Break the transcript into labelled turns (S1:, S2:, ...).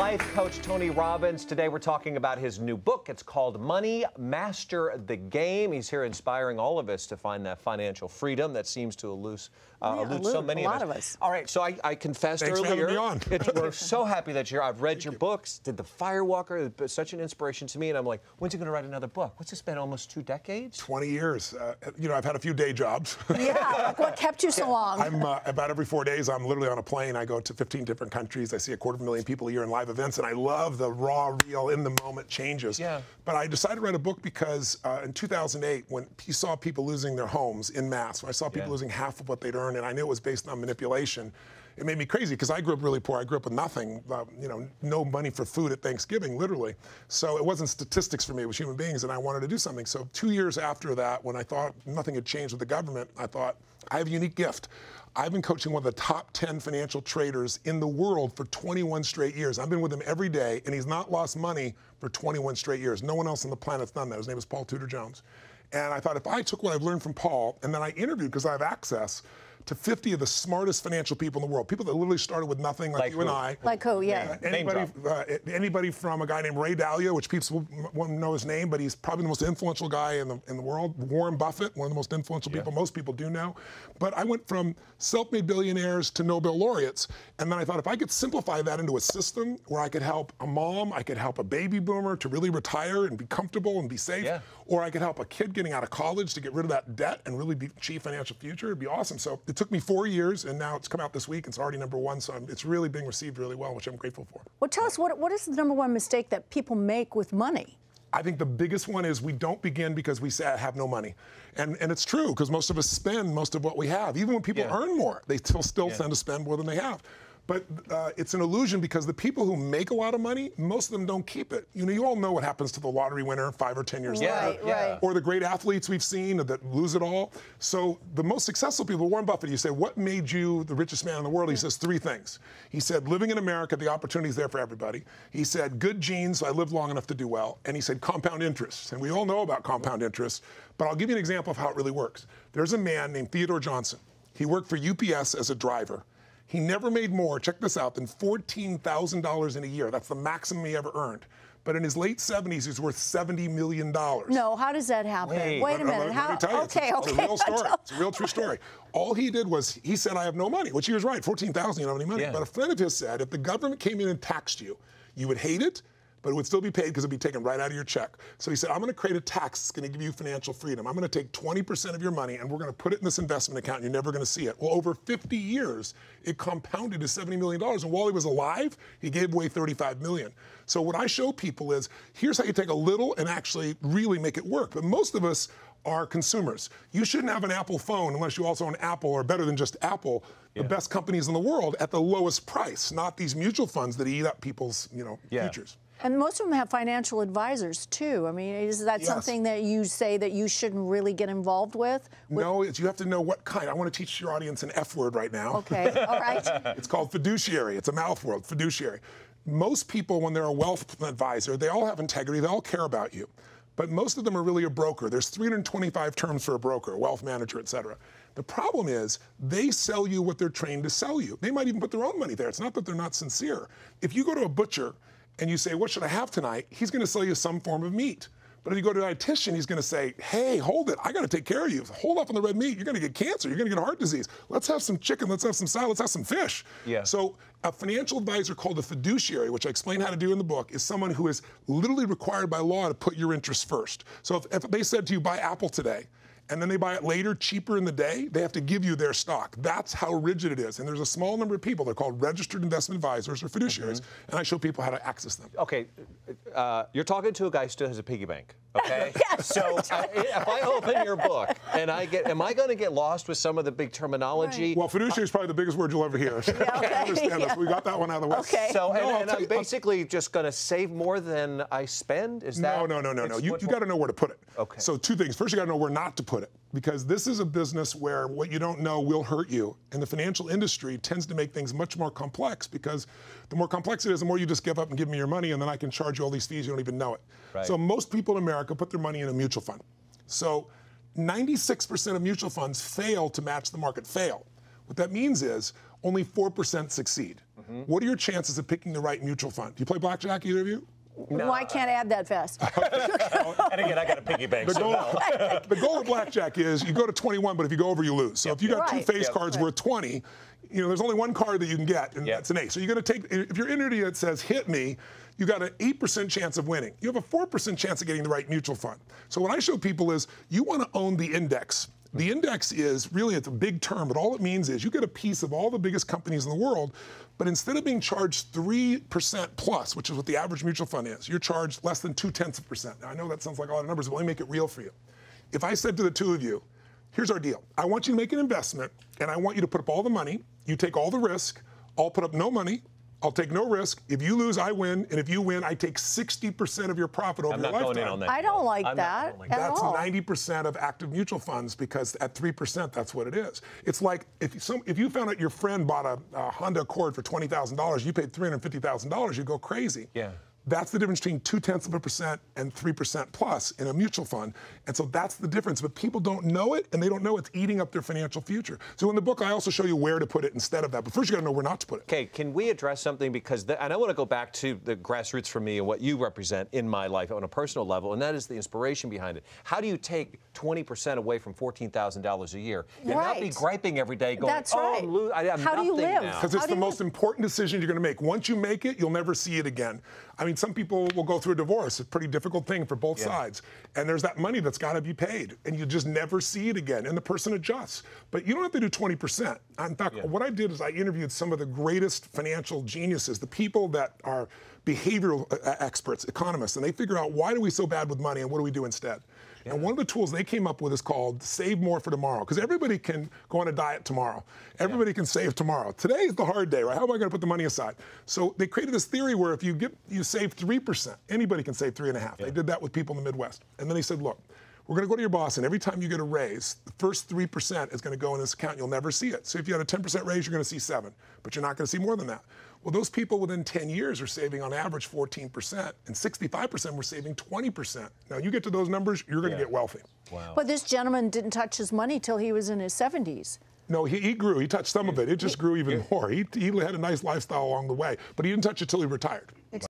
S1: Life Coach Tony Robbins. Today we're talking about his new book. It's called Money, Master the Game. He's here inspiring all of us to find that financial freedom that seems to elude so many
S2: of us.
S1: All right, so I confessed
S3: Thanks
S1: earlier.
S3: for having me on.
S1: We're so happy that you're here. I've read your books, did The Firewalker. It's such an inspiration to me, and I'm like, when's he going to write another book? What's this been, almost 2 decades?
S3: 20 years. I've had a few day jobs.
S2: Yeah, what kept you so long?
S3: I'm about every 4 days, I'm literally on a plane. I go to 15 different countries. I see 250,000 people a year in live events, and I love the raw, real, in-the-moment changes.
S1: Yeah.
S3: But I decided to write a book because in 2008, when you saw people losing their homes en masse, when I saw people losing half of what they'd earned, and I knew it was based on manipulation, it made me crazy because I grew up really poor. I grew up with nothing, no money for food at Thanksgiving, literally. So it wasn't statistics for me, it was human beings, and I wanted to do something. So 2 years after that, when I thought nothing had changed with the government, I thought, I have a unique gift. I've been coaching one of the top 10 financial traders in the world for 21 straight years. I've been with him every day, and he's not lost money for 21 straight years. No one else on the planet's done that. His name is Paul Tudor Jones. And I thought if I took what I've learned from Paul, and then I interviewed, because I have access to 50 of the smartest financial people in the world, people that literally started with nothing, like you and I.
S2: Like who, yeah.
S3: Anybody from a guy named Ray Dalio, which people won't know his name, but he's probably the most influential guy in the world. Warren Buffett, one of the most influential people most people do know. But I went from self-made billionaires to Nobel laureates, and then I thought if I could simplify that into a system where I could help a mom, I could help a baby boomer to really retire and be comfortable and be safe, or I could help a kid getting out of college to get rid of that debt and really achieve financial future, it'd be awesome. So it took me 4 years, and now it's come out this week. It's already #1, so it's really being received really well, which I'm grateful for.
S2: Well, tell us, what is the #1 mistake that people make with money?
S3: I think the biggest one is we don't begin because we say, I have no money. And it's true, because most of us spend most of what we have. Even when people earn more, they still tend to spend more than they have. But it's an illusion, because the people who make a lot of money, most of them don't keep it. You all know what happens to the lottery winner 5 or 10 years later.
S2: Right.
S3: Or the great athletes we've seen that lose it all. So the most successful people, Warren Buffett, you say, what made you the richest man in the world? He says 3 things. He said, living in America, the opportunity is there for everybody. He said, good genes, I lived long enough to do well. And he said, compound interest. And we all know about compound interest, but I'll give you an example of how it really works. There's a man named Theodore Johnson. He worked for UPS as a driver. He never made more, check this out, than $14,000 in a year. That's the maximum he ever earned. But in his late 70s, he's worth $70 million.
S2: No, how does that happen? Wait a minute.
S3: Let me tell you, it's a real story. It's a real true story. All he did was, he said, I have no money, which he was right. $14,000, you don't have any money. But a friend of his said, if the government came in and taxed you, you would hate it, but it would still be paid because it would be taken right out of your check. So he said, I'm going to create a tax that's going to give you financial freedom. I'm going to take 20% of your money, and we're going to put it in this investment account, and you're never going to see it. Well, over 50 years, it compounded to $70 million. And while he was alive, he gave away $35 million. So what I show people is, here's how you take a little and actually really make it work. But most of us are consumers. You shouldn't have an Apple phone unless you also own Apple, or better than just Apple, the best companies in the world at the lowest price, not these mutual funds that eat up people's futures.
S2: And most of them have financial advisors, too. I mean, is that something that you say that you shouldn't really get involved with?
S3: No, you have to know what kind. I want to teach your audience an F word right now.
S2: Okay, all right.
S3: It's called fiduciary. It's a mouthful, fiduciary. Most people, when they're a wealth advisor, they all have integrity. They all care about you. But most of them are really a broker. There's 325 terms for a broker, wealth manager, et cetera. The problem is they sell you what they're trained to sell you. They might even put their own money there. It's not that they're not sincere. If you go to a butcher and you say, what should I have tonight? He's going to sell you some form of meat. But if you go to a dietitian, he's going to say, hey, hold it. I got to take care of you. Hold off on the red meat. You're going to get cancer. You're going to get heart disease. Let's have some chicken. Let's have some salad. Let's have some fish. So a financial advisor called a fiduciary, which I explain how to do in the book, is someone who is literally required by law to put your interests first. So if they said to you, buy Apple today, and then they buy it later, cheaper in the day, they have to give you their stock. That's how rigid it is. And there's a small number of people, they're called registered investment advisors or fiduciaries, and I show people how to access them.
S1: Okay, you're talking to a guy who still has a piggy bank, okay? So if I open your book and am I going to get lost with some of the big terminology?
S3: Well, fiduciary is probably the biggest word you'll ever hear. I understand that. So we got that one out of the way.
S2: Okay.
S1: So, and I'm basically just going to save more than I spend? Is that?
S3: No. You got to know where to put it.
S1: Okay.
S3: So 2 things. First, you got to know where not to put it, because this is a business where what you don't know will hurt you. And the financial industry tends to make things much more complex, because the more complex it is, the more you just give up and give me your money, and then I can charge you all these fees, you don't even know it.
S1: Right.
S3: So most people in America put their money in a mutual fund. So 96% of mutual funds fail to match the market, fail. What that means is only 4% succeed. What are your chances of picking the right mutual fund? Do you play blackjack, either of you?
S2: No, I can't add that fast.
S1: And again, I got a piggy bank.
S3: The goal of blackjack is you go to 21, but if you go over, you lose. So if you got two face cards worth 20, there's only one card that you can get, and that's an ace. So you're going to take, if you're entity that says hit me, you got an 8% chance of winning. You have a 4% chance of getting the right mutual fund. So what I show people is you want to own the index. The index is really, it's a big term, but all it means is you get a piece of all the biggest companies in the world, but instead of being charged 3% plus, which is what the average mutual fund is, you're charged less than 0.2%. Now, I know that sounds like a lot of numbers, but let me make it real for you. If I said to the two of you, here's our deal. I want you to make an investment, and I want you to put up all the money. You take all the risk. I'll put up no money. I'll take no risk. If you lose, I win. And if you win, I take 60% of your profit over your lifetime.
S1: I'm not going in on that.
S2: I don't like that at all.
S3: That's 90% of active mutual funds, because at 3%, that's what it is. It's like if you found out your friend bought a Honda Accord for $20,000, you paid $350,000, you go crazy.
S1: Yeah.
S3: That's the difference between 0.2% and 3% plus in a mutual fund. And so that's the difference. But people don't know it, and they don't know it's eating up their financial future. So in the book, I also show you where to put it instead of that. But first, you got to know where not to put it.
S1: Okay, can we address something? Because, and I want to go back to the grassroots for me and what you represent in my life on a personal level, and that is the inspiration behind it. How do you take 20% away from $14,000 a year and not be griping every day going,
S2: that's right.
S1: I'm
S2: How do you live?
S3: Because it's the most important decision you're going to make. Once you make it, you'll never see it again. I mean, some people will go through a divorce. It's a pretty difficult thing for both sides. And there's that money that's got to be paid. And you just never see it again. And the person adjusts. But you don't have to do 20%. In fact, what I did is I interviewed some of the greatest financial geniuses, the people that are behavioral experts, economists, and they figure out, why do we so bad with money and what do we do instead? And one of the tools they came up with is called Save More for Tomorrow, because everybody can go on a diet tomorrow. Everybody can save tomorrow. Today is the hard day, right? How am I going to put the money aside? So they created this theory where if you save 3%, anybody can save 3.5%. They did that with people in the Midwest. And then they said, look, we're going to go to your boss, and every time you get a raise, the first 3% is going to go in this account. You'll never see it. So if you had a 10% raise, you're going to see 7%, but you're not going to see more than that. Well, those people within 10 years are saving on average 14%, and 65% were saving 20%. Now, you get to those numbers, you're going to get wealthy.
S1: Wow.
S2: But this gentleman didn't touch his money till he was in his 70s.
S3: No, he grew. He touched some of it. It just grew even more. He had a nice lifestyle along the way, but he didn't touch it till he retired.